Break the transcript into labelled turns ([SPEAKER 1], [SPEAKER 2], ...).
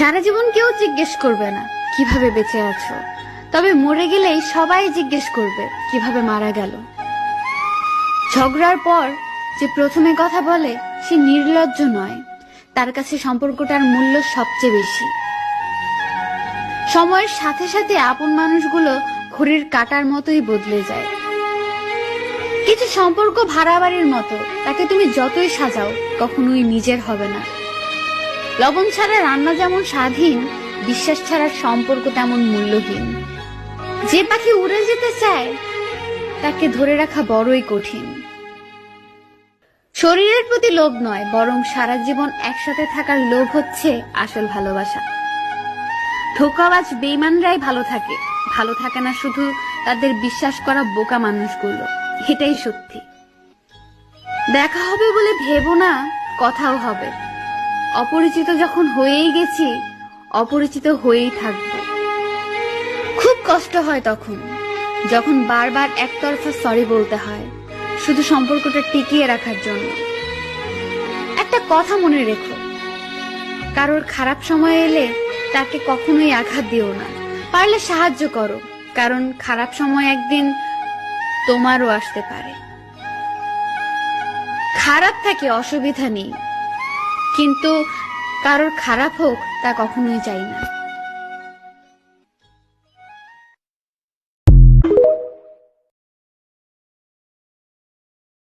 [SPEAKER 1] সারা জীবন কেউ জিজ্ঞেস করবে না কিভাবে বেঁচে আছো, তবে মরে গেলেই সবাই জিজ্ঞেস করবে কিভাবে মারা গেল। ঝগড়ার পর যে প্রথমে কথা বলে সে নির্লজ্জ নয়, তার কাছে সম্পর্কটার মূল্য সবচেয়ে বেশি। সময়ের সাথে সাথে আপন মানুষগুলো ঘড়ির কাঁটার মতোই বদলে যায়। কিছু সম্পর্ক ভাড়া বাড়ির মতো, তাকে তুমি যতই সাজাও কখনোই নিজের হবে না। লবণ ছাড়া রান্না যেমন স্বাধীন, বিশ্বাস ছাড়া সম্পর্ক তেমন মূল্যহীন। যে পাখি উড়ে যেতে চায় তাকে ধরে রাখা বড়ই কঠিন। শরীরের প্রতি লোভ নয়, বরং সারা জীবন একসাথে থাকার লোভ হচ্ছে আসল ভালোবাসা। ধোঁকাবাজ বেঈমানরাই ভালো থাকে না শুধু তাদের বিশ্বাস করা বোকা মানুষগুলো। এটাই সত্যি। দেখা হবে বলে ভেবো না কথাও হবে। অপরিচিত যখন হয়েই গেছি, অপরিচিত হয়েই থাকবো। খুব কষ্ট হয় তখন, যখন বারবার একতরফা সরি বলতে হয় শুধু সম্পর্কটা টিকিয়ে রাখার জন্য। একটা কথা মনে রেখো, কারোর খারাপ সময় এলে তাকে কখনোই আঘাত দিও না। পারলে সাহায্য করো, কারণ খারাপ সময় একদিন তোমারও আসতে পারে। খারাপ থাকে অসুবিধা নেই, কিন্তু কারোর খারাপ হোক তা কখনোই চাই না।